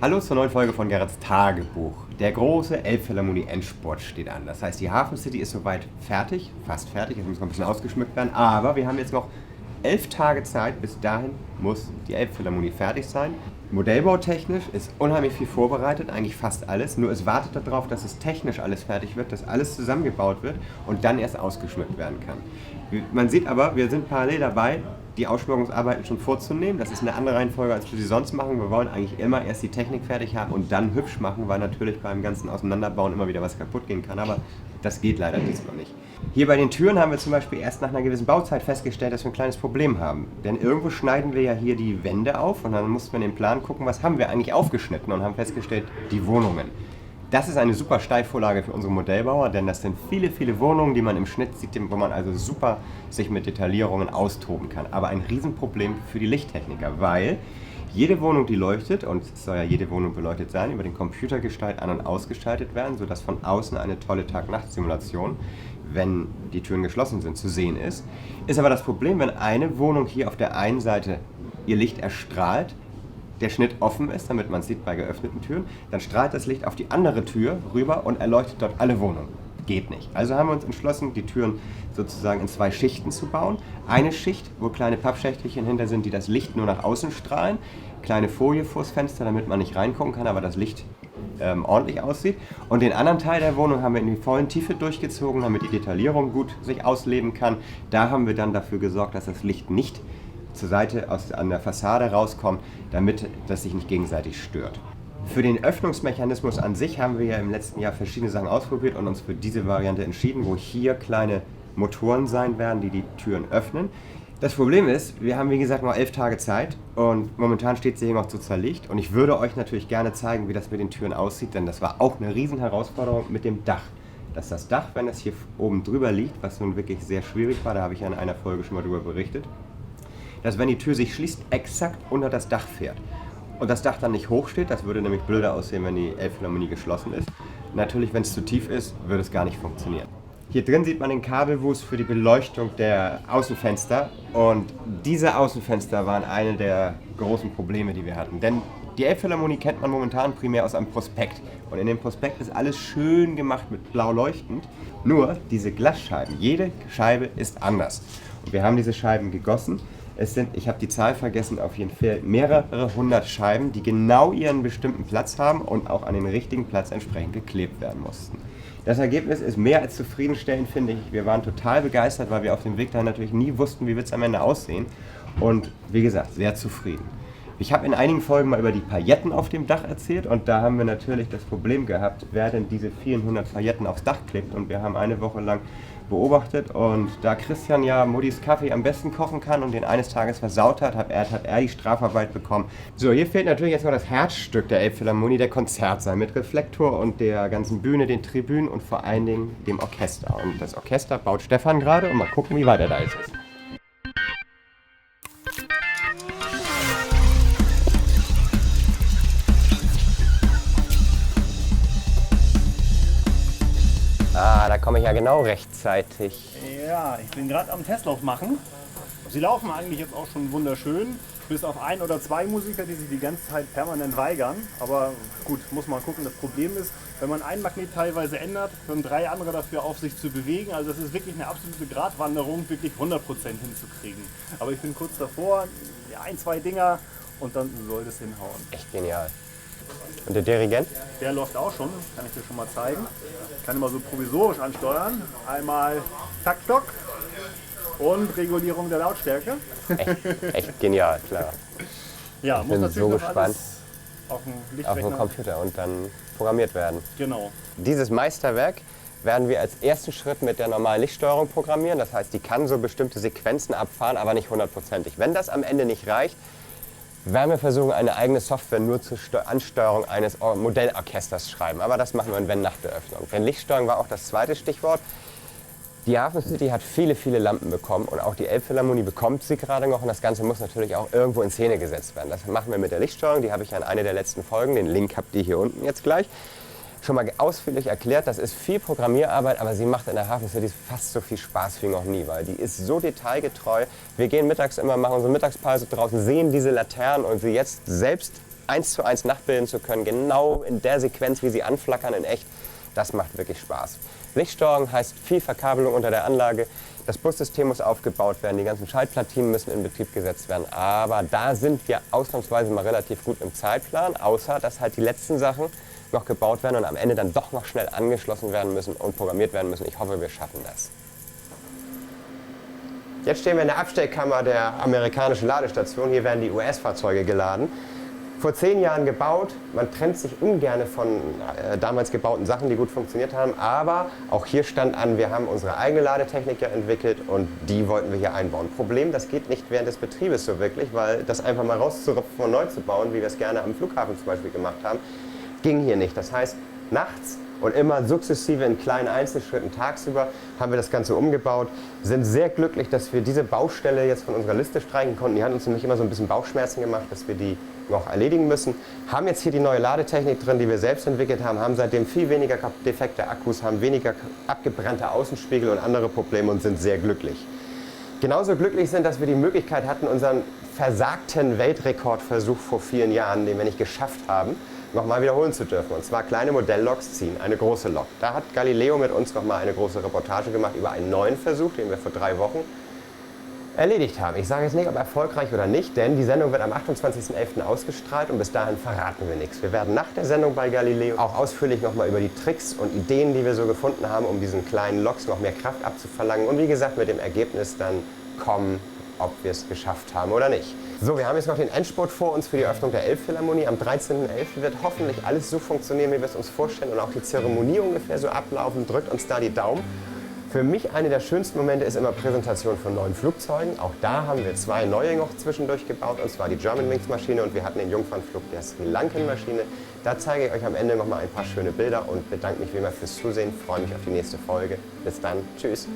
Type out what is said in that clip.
Hallo zur neuen Folge von Gerrits Tagebuch. Der große Elbphilharmonie-Endspurt steht an. Das heißt, die Hafen City ist soweit fertig, fast fertig, jetzt muss noch ein bisschen ausgeschmückt werden. Aber wir haben jetzt noch 11 Tage Zeit, bis dahin muss die Elbphilharmonie fertig sein. Modellbautechnisch ist unheimlich viel vorbereitet, eigentlich fast alles. Nur es wartet darauf, dass es technisch alles fertig wird, dass alles zusammengebaut wird und dann erst ausgeschmückt werden kann. Man sieht aber, wir sind parallel dabei, die Ausschmückungsarbeiten schon vorzunehmen. Das ist eine andere Reihenfolge, als wir sie sonst machen. Wir wollen eigentlich immer erst die Technik fertig haben und dann hübsch machen, weil natürlich beim ganzen Auseinanderbauen immer wieder was kaputt gehen kann. Aber das geht leider diesmal nicht. Hier bei den Türen haben wir zum Beispiel erst nach einer gewissen Bauzeit festgestellt, dass wir ein kleines Problem haben. Denn irgendwo schneiden wir ja hier die Wände auf und dann mussten wir in den Plan gucken, was haben wir eigentlich aufgeschnitten und haben festgestellt, die Wohnungen. Das ist eine super Steilvorlage für unsere Modellbauer, denn das sind viele, viele Wohnungen, die man im Schnitt sieht, wo man also super sich mit Detaillierungen austoben kann. Aber ein Riesenproblem für die Lichttechniker, weil jede Wohnung, die leuchtet, und es soll ja jede Wohnung beleuchtet sein, über den Computer an- und ausgeschaltet werden, sodass von außen eine tolle Tag-Nacht-Simulation, wenn die Türen geschlossen sind, zu sehen ist. Ist aber das Problem, wenn eine Wohnung hier auf der einen Seite ihr Licht erstrahlt, der Schnitt offen ist, damit man es sieht bei geöffneten Türen, dann strahlt das Licht auf die andere Tür rüber und erleuchtet dort alle Wohnungen. Geht nicht. Also haben wir uns entschlossen, die Türen sozusagen in 2 Schichten zu bauen. Eine Schicht, wo kleine Pappschächtelchen hinter sind, die das Licht nur nach außen strahlen. Kleine Folie vors Fenster, damit man nicht reingucken kann, aber das Licht ordentlich aussieht. Und den anderen Teil der Wohnung haben wir in die vollen Tiefe durchgezogen, damit die Detaillierung gut sich ausleben kann. Da haben wir dann dafür gesorgt, dass das Licht nicht zur Seite an der Fassade rauskommt, damit das sich nicht gegenseitig stört. Für den Öffnungsmechanismus an sich haben wir ja im letzten Jahr verschiedene Sachen ausprobiert und uns für diese Variante entschieden, wo hier kleine Motoren sein werden, die die Türen öffnen. Das Problem ist, wir haben wie gesagt noch 11 Tage Zeit und momentan steht sie hier noch zu zerlegt und ich würde euch natürlich gerne zeigen, wie das mit den Türen aussieht, denn das war auch eine riesen Herausforderung mit dem Dach. Dass das Dach, wenn es hier oben drüber liegt, was nun wirklich sehr schwierig war, da habe ich ja in einer Folge schon mal drüber berichtet, dass wenn die Tür sich schließt, exakt unter das Dach fährt. Und das Dach dann nicht hoch steht, das würde nämlich blöder aussehen, wenn die Elbphilharmonie geschlossen ist. Natürlich, wenn es zu tief ist, würde es gar nicht funktionieren. Hier drin sieht man den Kabelwust für die Beleuchtung der Außenfenster. Und diese Außenfenster waren eine der großen Probleme, die wir hatten. Denn die Elbphilharmonie kennt man momentan primär aus einem Prospekt. Und in dem Prospekt ist alles schön gemacht mit blau leuchtend. Nur diese Glasscheiben, jede Scheibe ist anders. Und wir haben diese Scheiben gegossen. Es sind, ich habe die Zahl vergessen, auf jeden Fall mehrere hundert Scheiben, die genau ihren bestimmten Platz haben und auch an den richtigen Platz entsprechend geklebt werden mussten. Das Ergebnis ist mehr als zufriedenstellend, finde ich. Wir waren total begeistert, weil wir auf dem Weg dahin natürlich nie wussten, wie wird es am Ende aussehen. Und wie gesagt, sehr zufrieden. Ich habe in einigen Folgen mal über die Pailletten auf dem Dach erzählt und da haben wir natürlich das Problem gehabt, wer denn diese 400 Pailletten aufs Dach klebt. Und wir haben eine Woche lang beobachtet und da Christian ja Muddis Kaffee am besten kochen kann und den eines Tages versaut hat, hat er die Strafarbeit bekommen. So, hier fehlt natürlich jetzt noch das Herzstück der Elbphilharmonie, der Konzertsaal mit Reflektor und der ganzen Bühne, den Tribünen und vor allen Dingen dem Orchester. Und das Orchester baut Stefan gerade und mal gucken, wie weit er da ist. Ah, da komme ich ja genau rechtzeitig. Ja, ich bin gerade am Testlauf machen. Sie laufen eigentlich jetzt auch schon wunderschön, bis auf 1 oder 2 Musiker, die sich die ganze Zeit permanent weigern. Aber gut, muss man gucken. Das Problem ist, wenn man ein Magnet teilweise ändert, hören 3 andere dafür auf, sich zu bewegen. Also das ist wirklich eine absolute Gratwanderung, wirklich 100% hinzukriegen. Aber ich bin kurz davor, ja, 1, 2 Dinger und dann soll das hinhauen. Echt genial. Und der Dirigent? Der läuft auch schon, kann ich dir schon mal zeigen. Ich kann immer so provisorisch ansteuern. Einmal Taktstock und Regulierung der Lautstärke. Echt genial, klar. Ja, Ich muss bin natürlich so noch gespannt. alles auf dem Auf Lichtrechner. dem Computer und dann programmiert werden. Genau. Dieses Meisterwerk werden wir als ersten Schritt mit der normalen Lichtsteuerung programmieren. Das heißt, die kann so bestimmte Sequenzen abfahren, aber nicht hundertprozentig. Wenn das am Ende nicht reicht, werden wir versuchen, eine eigene Software nur zur Ansteuerung eines Modellorchesters schreiben. Aber das machen wir, wenn nach der Öffnung. Denn Lichtsteuerung war auch das zweite Stichwort. Die Hafen City hat viele, viele Lampen bekommen und auch die Elbphilharmonie bekommt sie gerade noch und das Ganze muss natürlich auch irgendwo in Szene gesetzt werden. Das machen wir mit der Lichtsteuerung, die habe ich ja in einer der letzten Folgen, den Link habt ihr hier unten jetzt gleich, schon mal ausführlich erklärt. Das ist viel Programmierarbeit, aber sie macht in der Hafen City fast so viel Spaß wie noch nie, weil die ist so detailgetreu. Wir gehen mittags immer, machen unsere Mittagspause draußen, sehen diese Laternen und sie jetzt selbst 1:1 nachbilden zu können, genau in der Sequenz, wie sie anflackern in echt, das macht wirklich Spaß. Lichtsteuerung heißt viel Verkabelung unter der Anlage. Das Bussystem muss aufgebaut werden, die ganzen Schaltplatinen müssen in Betrieb gesetzt werden. Aber da sind wir ausnahmsweise mal relativ gut im Zeitplan, außer dass halt die letzten Sachen noch gebaut werden und am Ende dann doch noch schnell angeschlossen werden müssen und programmiert werden müssen. Ich hoffe, wir schaffen das. Jetzt stehen wir in der Abstellkammer der amerikanischen Ladestation. Hier werden die US-Fahrzeuge geladen. Vor 10 Jahren gebaut. Man trennt sich ungern von damals gebauten Sachen, die gut funktioniert haben. Aber auch hier stand an, wir haben unsere eigene Ladetechnik ja entwickelt und die wollten wir hier einbauen. Problem, das geht nicht während des Betriebes so wirklich, weil das einfach mal rauszurupfen und neu zu bauen, wie wir es gerne am Flughafen zum Beispiel gemacht haben, ging hier nicht. Das heißt, nachts und immer sukzessive in kleinen Einzelschritten tagsüber haben wir das Ganze umgebaut. Sind sehr glücklich, dass wir diese Baustelle jetzt von unserer Liste streichen konnten. Die hat uns nämlich immer so ein bisschen Bauchschmerzen gemacht, dass wir die noch erledigen müssen. Haben jetzt hier die neue Ladetechnik drin, die wir selbst entwickelt haben, haben seitdem viel weniger defekte Akkus, haben weniger abgebrannte Außenspiegel und andere Probleme und sind sehr glücklich. Genauso glücklich sind, dass wir die Möglichkeit hatten, unseren versagten Weltrekordversuch vor vielen Jahren, den wir nicht geschafft haben, nochmal wiederholen zu dürfen. Und zwar kleine Modellloks ziehen, eine große Lok. Da hat Galileo mit uns nochmal eine große Reportage gemacht über einen neuen Versuch, den wir vor 3 Wochen erledigt haben. Ich sage jetzt nicht, ob erfolgreich oder nicht, denn die Sendung wird am 28.11. ausgestrahlt und bis dahin verraten wir nichts. Wir werden nach der Sendung bei Galileo auch ausführlich nochmal über die Tricks und Ideen, die wir so gefunden haben, um diesen kleinen Loks noch mehr Kraft abzuverlangen und wie gesagt mit dem Ergebnis dann kommen, ob wir es geschafft haben oder nicht. So, wir haben jetzt noch den Endspurt vor uns für die Eröffnung der Elbphilharmonie. Am 13.11. wird hoffentlich alles so funktionieren, wie wir es uns vorstellen und auch die Zeremonie ungefähr so ablaufen. Drückt uns da die Daumen. Für mich eine der schönsten Momente ist immer Präsentation von neuen Flugzeugen. Auch da haben wir 2 neue noch zwischendurch gebaut, und zwar die Germanwings Maschine und wir hatten den Jungfernflug der Sri Lankan Maschine. Da zeige ich euch am Ende noch mal ein paar schöne Bilder und bedanke mich wie immer fürs Zusehen. Freue mich auf die nächste Folge. Bis dann. Tschüss.